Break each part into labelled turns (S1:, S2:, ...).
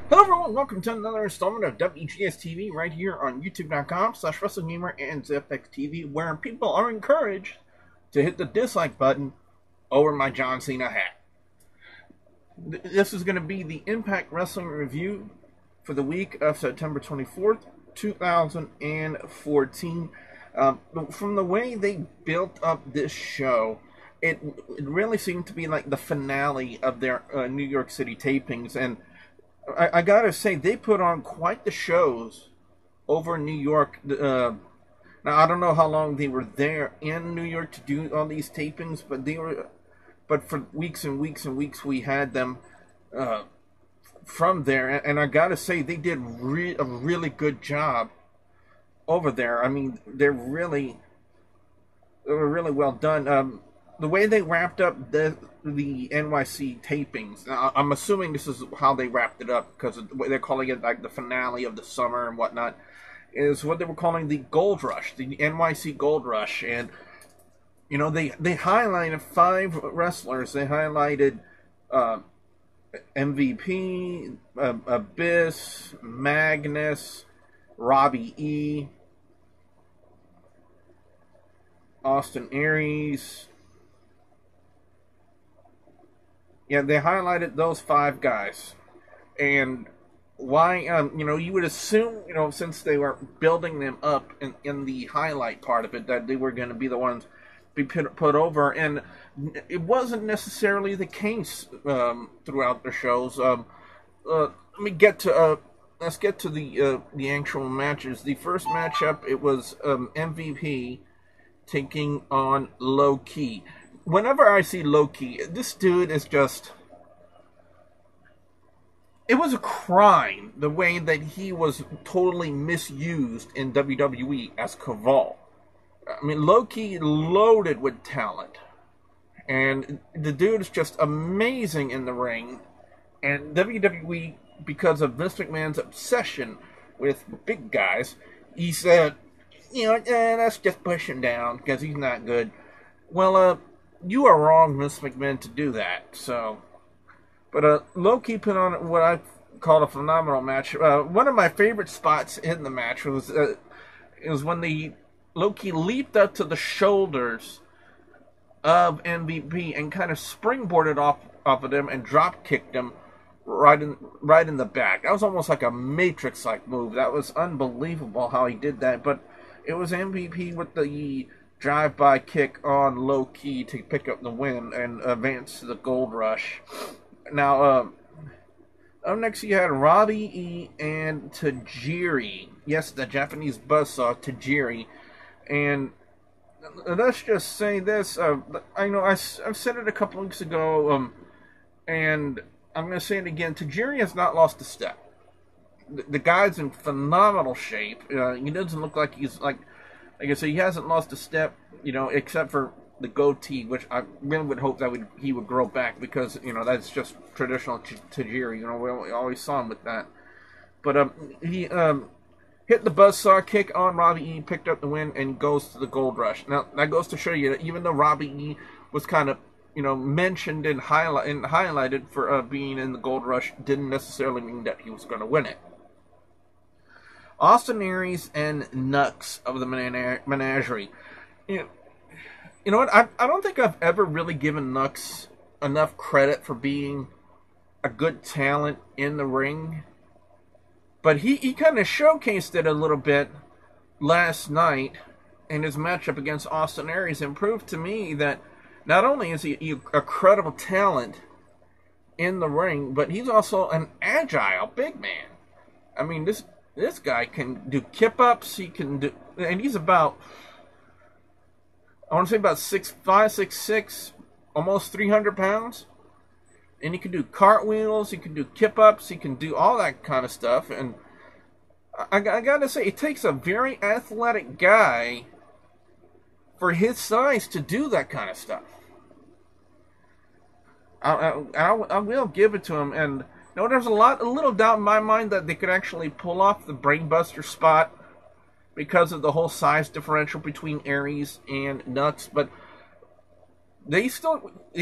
S1: Hello everyone, welcome to another installment of WGS-TV right here on youtube.com/WrestleGamer and ZFXTV, where people are encouraged to hit the dislike button over my John Cena hat. This is going to be the Impact Wrestling review for the week of September 24th, 2014. From the way they built up this show, it really seemed to be like the finale of their New York City tapings, and I gotta say, they put on quite the shows over in New York. Now, I don't know how long they were there in New York to do all these tapings, but for weeks and weeks and weeks, we had them from there. And I gotta say, they did a really good job over there. I mean, they were really well done. The way they wrapped up the NYC tapings, I'm assuming this is how they wrapped it up, because they're calling it like the finale of the summer and whatnot, is what they were calling the Gold Rush, the NYC Gold Rush. And, you know, they highlighted 5 wrestlers. They highlighted MVP, Abyss, Magnus, Robbie E, Aries. Yeah, they highlighted those 5 guys. And why, you know, you would assume, you know, since they were building them up in the highlight part of it, that they were going to be the ones be put over. And it wasn't necessarily the case throughout the shows. Let's get to the actual matches. The first matchup, it was MVP taking on Loki. Whenever I see Loki, this dude is just... It was a crime, the way that he was totally misused in WWE as Kaval. I mean, Loki loaded with talent. And the dude is just amazing in the ring. And WWE, because of Vince McMahon's obsession with big guys, he said, you know, let's just push him down, because he's not good. Well, you are wrong, Vince McMahon, to do that. So, but Loki put on what I called a phenomenal match. One of my favorite spots in the match was when Loki leaped up to the shoulders of MVP and kind of springboarded off of him and drop kicked him right in the back. That was almost like a Matrix-like move. That was unbelievable how he did that. But it was MVP with the drive-by kick on Loki to pick up the win and advance to the Gold Rush. Now, up next you had Robbie E and Tajiri. Yes, the Japanese buzzsaw, Tajiri. And let's just say this. I know I've said it a couple weeks ago, and I'm going to say it again. Tajiri has not lost a step. The guy's in phenomenal shape. He doesn't look like he's like I said, he hasn't lost a step, you know, except for the goatee, which I really would hope that he would grow back, because, you know, that's just traditional Tajiri. You know, we always saw him with that. But he hit the buzzsaw kick on Robbie E, picked up the win, and goes to the Gold Rush. Now, that goes to show you that even though Robbie E was kind of, you know, mentioned and highlighted for being in the Gold Rush, didn't necessarily mean that he was going to win it. Aries and Knux of the Menagerie. You know what? I don't think I've ever really given Knux enough credit for being a good talent in the ring. But he kind of showcased it a little bit last night in his matchup against Aries, and proved to me that not only is he a credible talent in the ring, but he's also an agile big man. I mean, this guy can do kip-ups, he can do... And he's about... I want to say about 6'5", 6'6", almost 300 pounds. And he can do cartwheels, he can do kip-ups, he can do all that kind of stuff. And I gotta say, it takes a very athletic guy for his size to do that kind of stuff. I will give it to him. And you know, there's a little doubt in my mind that they could actually pull off the Brainbuster spot because of the whole size differential between Aries and Knux, but they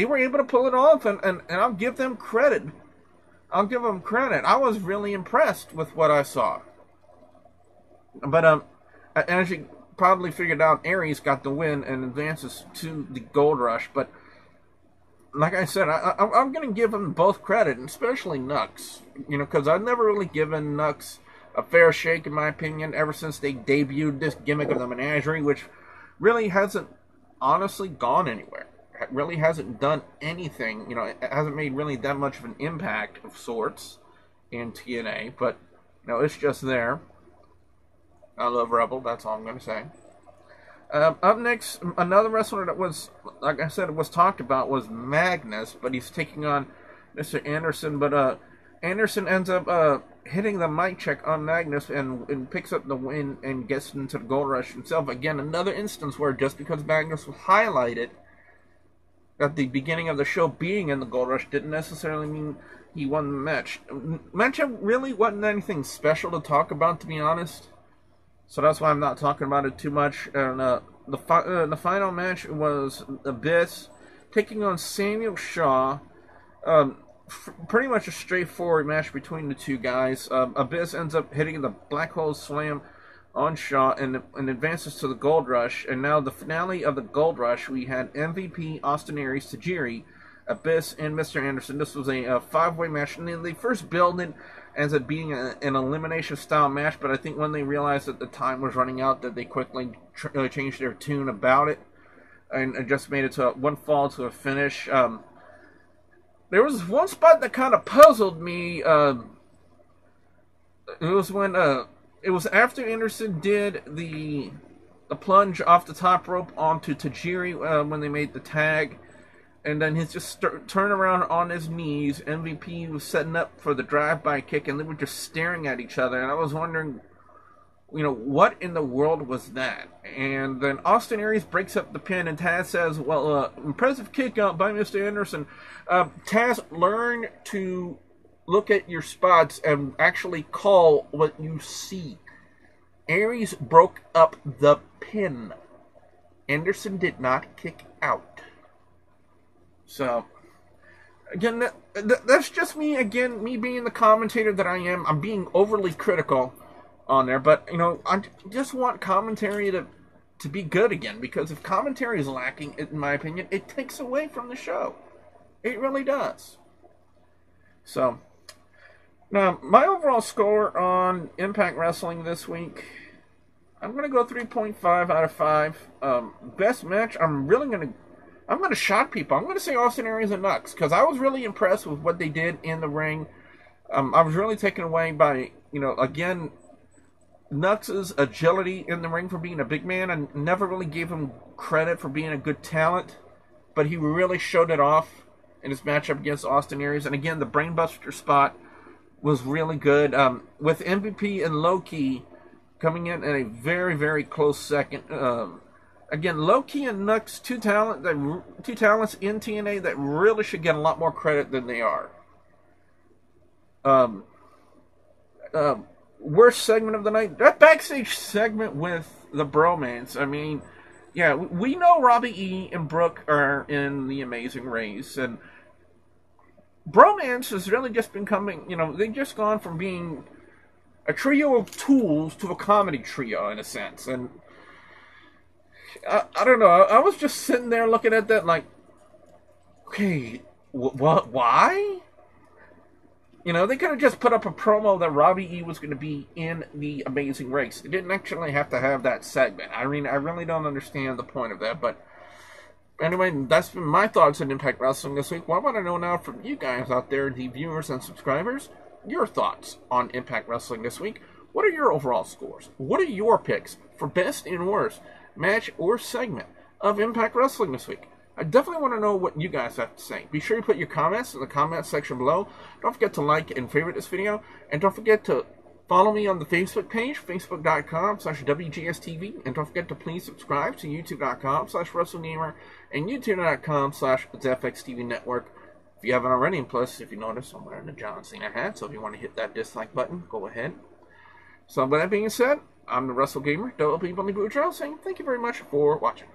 S1: were able to pull it off, and I'll give them credit. I'll give him credit. I was really impressed with what I saw. But as you probably figured out, Aries got the win and advances to the Gold Rush. But like I said, I'm going to give them both credit, and especially Knux. You know, because I've never really given Knux a fair shake, in my opinion, ever since they debuted this gimmick of the menagerie, which really hasn't honestly gone anywhere. It really hasn't done anything. You know, it hasn't made really that much of an impact of sorts in TNA, but you know, it's just there. I love Rebel, that's all I'm going to say. Up next, another wrestler that was, like I said, was talked about was Magnus, but he's taking on Mr. Anderson. But Anderson ends up hitting the mic check on Magnus and picks up the win and gets into the Gold Rush himself. Again, another instance where just because Magnus was highlighted at the beginning of the show being in the Gold Rush didn't necessarily mean he won the match. Matchup really wasn't anything special to talk about, to be honest. So that's why I'm not talking about it too much. And the final match was Abyss taking on Samuel Shaw. Pretty much a straightforward match between the two guys. Abyss ends up hitting the Black Hole Slam on Shaw and advances to the Gold Rush. And now the finale of the Gold Rush, we had MVP Austin Aries, Tajiri, Abyss, and Mr. Anderson. This was a five-way match. And they first built it as it being an elimination-style match, but I think when they realized that the time was running out, that they quickly changed their tune about it and just made it to one fall to a finish. There was one spot that kind of puzzled me. It was when it was after Anderson did the plunge off the top rope onto Tajiri when they made the tag. And then he's just turn around on his knees. MVP was setting up for the drive-by kick, and they were just staring at each other. And I was wondering, you know, what in the world was that? And then Austin Aries breaks up the pin, and Taz says, well, impressive kick out by Mr. Anderson. Taz, learn to look at your spots and actually call what you see. Aries broke up the pin. Anderson did not kick out. So, again, that's just me, again, me being the commentator that I am. I'm being overly critical on there, but, you know, I just want commentary to be good again, because if commentary is lacking, in my opinion, it takes away from the show. It really does. So, now, my overall score on Impact Wrestling this week, I'm going to go 3.5 out of 5. Best match, I'm going to shock people. I'm going to say Austin Aries and Knux, because I was really impressed with what they did in the ring. I was really taken away by, you know, again, Knux's agility in the ring for being a big man. I never really gave him credit for being a good talent, but he really showed it off in his matchup against Austin Aries. And again, the Brainbuster spot was really good. With MVP and Loki coming in at a very, very close second. Again, Loki and Knux, two talents in TNA that really should get a lot more credit than they are. Worst segment of the night, that backstage segment with the bromance. I mean, yeah, we know Robbie E and Brooke are in the Amazing Race, and bromance has really just been coming, you know, they've just gone from being a trio of tools to a comedy trio, in a sense, and I don't know. I was just sitting there looking at that like, okay, what? Why? You know, they could have just put up a promo that Robbie E was going to be in the Amazing Race. They didn't actually have to have that segment. I mean, I really don't understand the point of that. But anyway, that's been my thoughts on Impact Wrestling this week. Well, I want to know now from you guys out there, the viewers and subscribers, your thoughts on Impact Wrestling this week. What are your overall scores? What are your picks for best and worst match or segment of Impact Wrestling this week? I definitely want to know what you guys have to say. Be sure to put your comments in the comments section below. Don't forget to like and favorite this video. And don't forget to follow me on the Facebook page, facebook.com/WGS-TV. And don't forget to please subscribe to youtube.com/WrestleGamer and youtube.com/FXTV Network. If you haven't already, and plus, if you notice, I'm wearing a John Cena hat. So if you want to hit that dislike button, go ahead. So with that being said, I'm the WrestleGamer, Double P Bunny Boudreaux, saying thank you very much for watching.